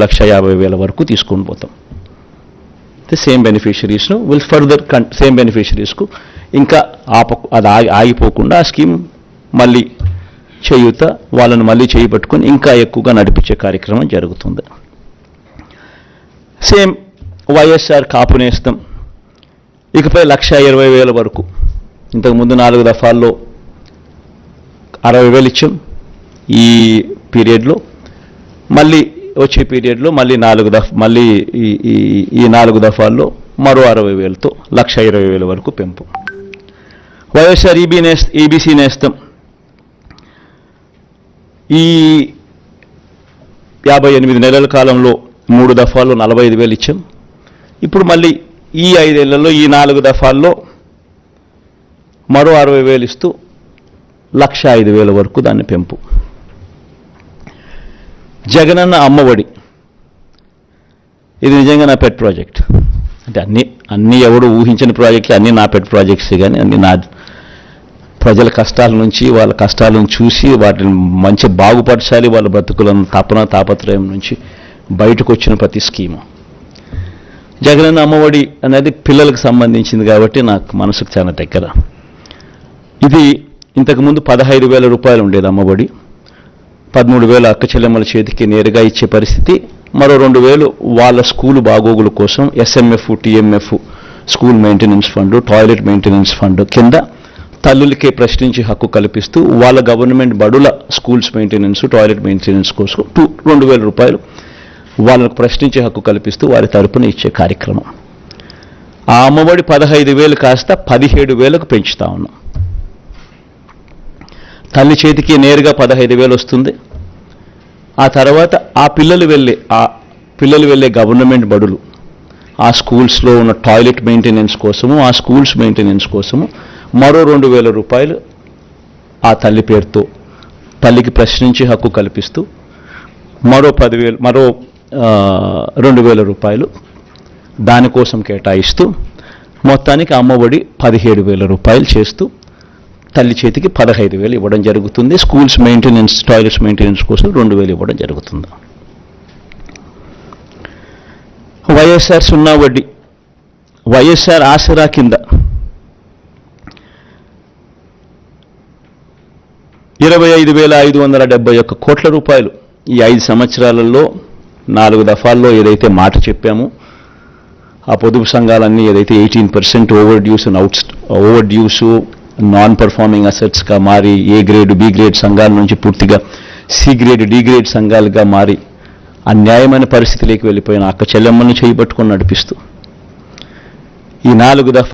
1,50,000 వరకు తీసుకొని పోతాం. సేమ్ బెనిఫిషరీస్ను విల్ ఫర్దర్ సేమ్ బెనిఫిషరీస్కు ఇంకా అది ఆగిపోకుండా ఆ స్కీమ్ మళ్ళీ చేయూత వాళ్ళని మళ్ళీ చేయబట్టుకొని ఇంకా ఎక్కువగా నడిపించే కార్యక్రమం జరుగుతుంది. సేమ్ వైఎస్ఆర్ కాపు నేస్తం ఇకపై 1,20,000 వరకు. ఇంతకుముందు 4 దఫాల్లో 60,000 ఇచ్చాం. ఈ పీరియడ్లో మళ్ళీ వచ్చే పీరియడ్లో మళ్ళీ ఈ 4 దఫాల్లో మరో 60,000తో 1,20,000 వరకు పెంపు. వైఎస్ఆర్ ఈబీసీ నేస్తం ఈ 58 నెలల కాలంలో 3 దఫాల్లో 45,000 ఇచ్చాం. ఇప్పుడు మళ్ళీ ఈ 5 ఏళ్లలో ఈ 4 దఫాల్లో మరో 60,000 ఇస్తూ 1,05,000 వరకు దాన్ని పెంపు. జగనన్న అమ్మఒడి ఇది నిజంగా నా పెట్ ప్రాజెక్ట్. అంటే అన్నీ ఎవడు ఊహించని ప్రాజెక్టులు, అన్నీ నా పెట్ ప్రాజెక్ట్స్, కానీ అన్నీ నా ప్రజల కష్టాల నుంచి వాళ్ళ కష్టాలను చూసి వాటిని మంచి బాగుపరచాలి, వాళ్ళ బ్రతుకులను తాపత్రయం నుంచి బయటకు వచ్చిన ప్రతి స్కీము. జగనన్న అమ్మఒడి అనేది పిల్లలకు సంబంధించింది కాబట్టి నాకు మనసుకు చాలా దగ్గర. ఇది ఇంతకుముందు 15,000 రూపాయలు ఉండేది అమ్మఒడి. 13,000 అక్క చెల్లెమ్మల చేతికి నేరుగా ఇచ్చే పరిస్థితి. మరో 2,000 వాళ్ళ స్కూలు బాగోగుల కోసం SMF, TMF, school maintenance fund, toilet maintenance fund కింద తల్లులకే ప్రశ్నించి హక్కు కల్పిస్తూ వాళ్ళ గవర్నమెంట్ బడుల స్కూల్స్ మెయింటెనెన్స్, టాయిలెట్ మెయింటెనెన్స్ కోసం 2,000 రూపాయలు వాళ్ళకు ప్రశ్నించే హక్కు కల్పిస్తూ వారి తరపున ఇచ్చే కార్యక్రమం. ఆ అమ్మఒడి 15,000 కాస్త 17,000కు పెంచుతా ఉన్నాం. తల్లి చేతికి నేరుగా 15,000 వస్తుంది. ఆ తర్వాత ఆ పిల్లలు వెళ్ళే గవర్నమెంట్ బడులు, ఆ స్కూల్స్లో ఉన్న టాయిలెట్ మెయింటెనెన్స్ కోసము, ఆ స్కూల్స్ మెయింటెనెన్స్ కోసము మరో 2,000 రూపాయలు ఆ తల్లి పేరుతో తల్లికి ప్రశ్నించి హక్కు కల్పిస్తూ మరో 2,000 రూపాయలు దానికోసం కేటాయిస్తూ మొత్తానికి అమ్మఒడి 17,000 రూపాయలు చేస్తూ తల్లి చేతికి 15,000 ఇవ్వడం జరుగుతుంది. స్కూల్స్ మెయింటెనెన్స్, టాయిలెట్స్ మెయింటెనెన్స్ కోసం 2,000 ఇవ్వడం జరుగుతుంది. వైఎస్ఆర్ సున్నా వడ్డీ, వైఎస్ఆర్ ఆసరా కింద 25,571 కోట్ల రూపాయలు ఈ 5 సంవత్సరాలలో 4 దఫాల్లో ఏదైతే మాట చెప్పామో ఆ పొదుపు సంఘాలన్నీ ఏదైతే 18% ఓవర్ డ్యూస్ నాన్ పర్ఫార్మింగ్ అసెట్స్గా మారి ఏ గ్రేడ్, బి గ్రేడ్ సంఘాల నుంచి పూర్తిగా సి గ్రేడ్, డి గ్రేడ్ సంఘాలుగా మారి అన్యాయమైన పరిస్థితిలోకి వెళ్ళిపోయిన అక్క చెల్లెమ్మను చేయబట్టుకొని నడిపిస్తూ ఈ 4 దఫా